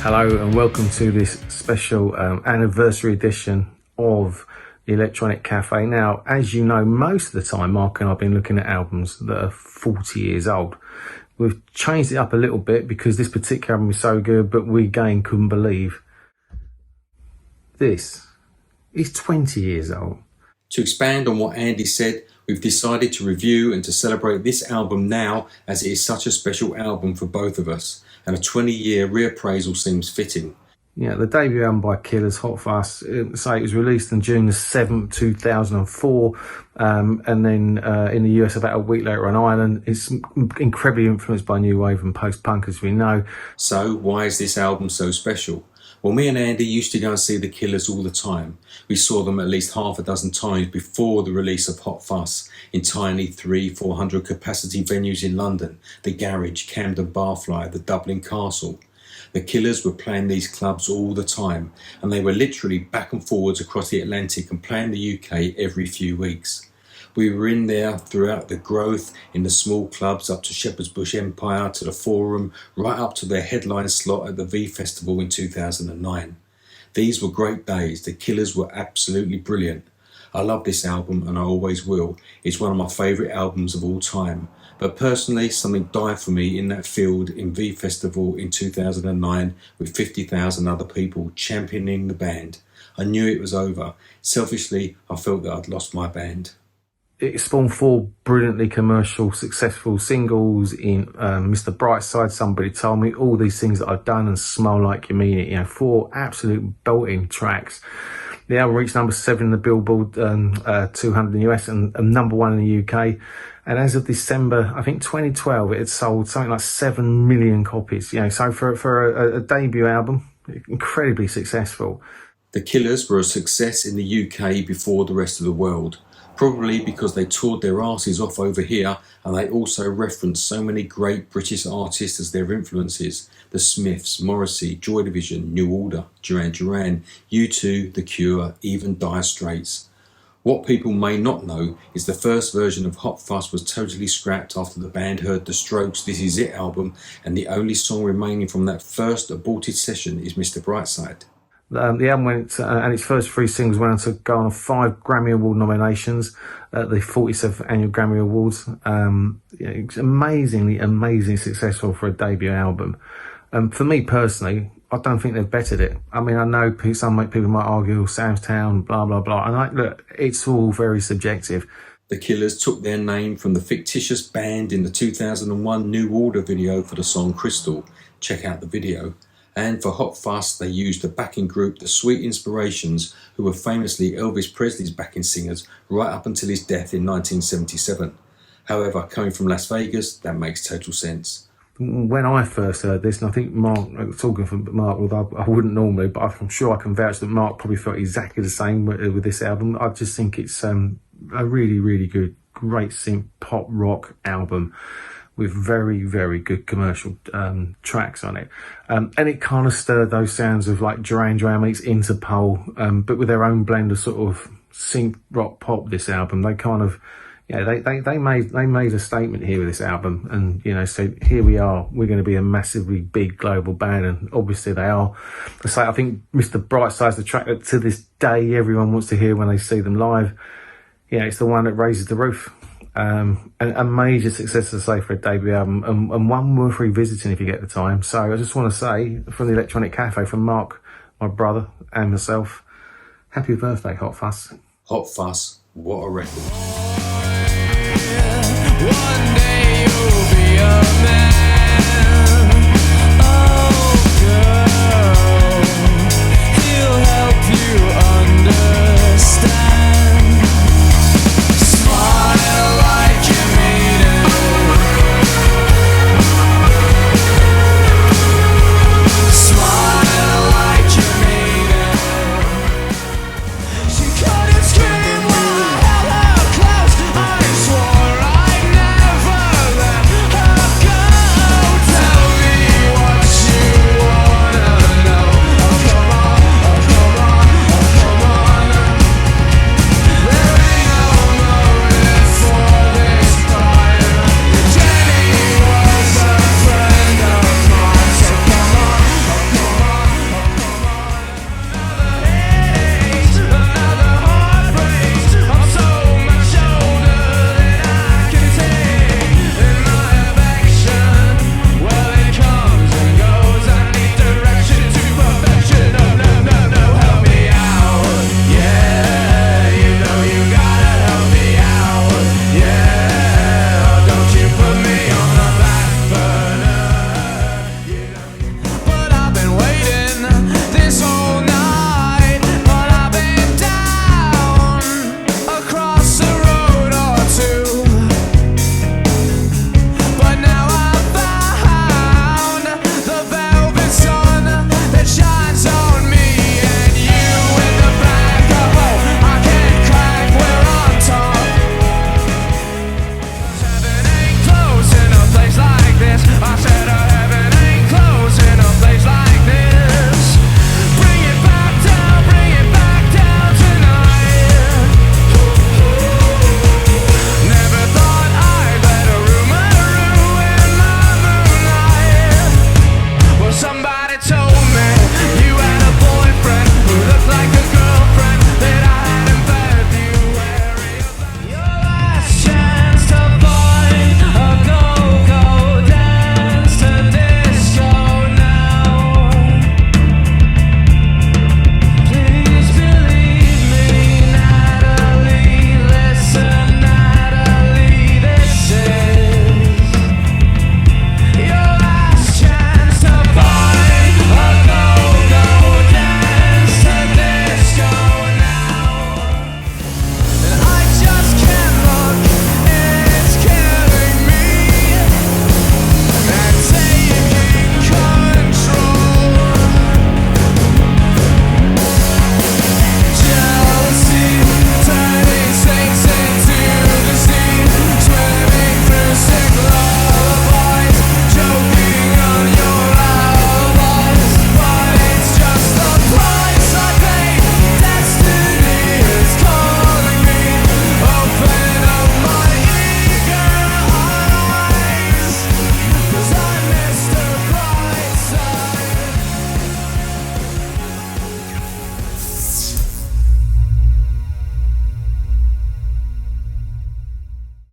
Hello and welcome to this special anniversary edition of the Electronic Cafe. Now, as you know, most of the time Mark and I have been looking at albums that are 40 years old. We've changed it up a little bit because this particular album is so good, but we again couldn't believe this is 20 years old. To expand on what Andy said, we've decided to review and to celebrate this album now, as it is such a special album for both of us, and a 20-year reappraisal seems fitting. Yeah, the debut album by Killers, Hot Fuss, it was released on June the 7th, 2004, and then in the US about a week later on Ireland. It's incredibly influenced by new wave and post-punk, as we know. So why is this album so special? Well, me and Andy used to go and see the Killers all the time. We saw them at least half a dozen times before the release of Hot Fuss in tiny 300-400 capacity venues in London, the Garage, Camden Barfly, the Dublin Castle. The Killers were playing these clubs all the time, and they were literally back and forwards across the Atlantic and playing the UK every few weeks. We were in there throughout the growth in the small clubs, up to Shepherd's Bush Empire, to the Forum, right up to their headline slot at the V Festival in 2009. These were great days. The Killers were absolutely brilliant. I love this album and I always will. It's one of my favourite albums of all time. But personally, something died for me in that field in V Festival in 2009 with 50,000 other people championing the band. I knew it was over. Selfishly, I felt that I'd lost my band. It spawned 4 brilliantly commercial, successful singles in Mr. Brightside, Somebody Told Me, all these things that I've done, and Smell Like You Mean It. You know, 4 absolute belting tracks. The album reached number 7 in the Billboard 200 in the US and number 1 in the UK. And as of December, I think 2012, it had sold something like 7 million copies. You know, so for a debut album, incredibly successful. The Killers were a success in the UK before the rest of the world. Probably because they toured their asses off over here, and they also referenced so many great British artists as their influences. The Smiths, Morrissey, Joy Division, New Order, Duran Duran, U2, The Cure, even Dire Straits. What people may not know is the first version of Hot Fuss was totally scrapped after the band heard the Strokes' This Is It album, and the only song remaining from that first aborted session is Mr. Brightside. The album went, and its first 3 singles went on to go on 5 Grammy Award nominations at the 47th Annual Grammy Awards. It's amazingly successful for a debut album. For me personally, I don't think they've bettered it. I mean, I know some people might argue, Sam's Town, blah, blah, blah. And look, it's all very subjective. The Killers took their name from the fictitious band in the 2001 New Order video for the song Crystal. Check out the video. And for Hot Fuss, they used the backing group The Sweet Inspirations, who were famously Elvis Presley's backing singers right up until his death in 1977. However, coming from Las Vegas, that makes total sense. When I first heard this, and I think Mark, talking for Mark, although I wouldn't normally, but I'm sure I can vouch that Mark probably felt exactly the same with this album. I just think it's a really, really good, great synth pop rock album with very, very good commercial tracks on it. And it kind of stirred those sounds of like Duran Duran meets Interpol, but with their own blend of sort of synth rock pop, this album. They kind of, they made a statement here with this album, and, you know, so here we are, we're going to be a massively big global band, and obviously they are. I think Mr. Brightside's the track that to this day everyone wants to hear when they see them live. Yeah, it's the one that raises the roof. And a major success, to say, for a debut album, and one worth revisiting if you get the time. So I just want to say, from the Electronic Cafe, from Mark, my brother, and myself, happy birthday, Hot Fuss. Hot Fuss, what a record. One day you'll be a man.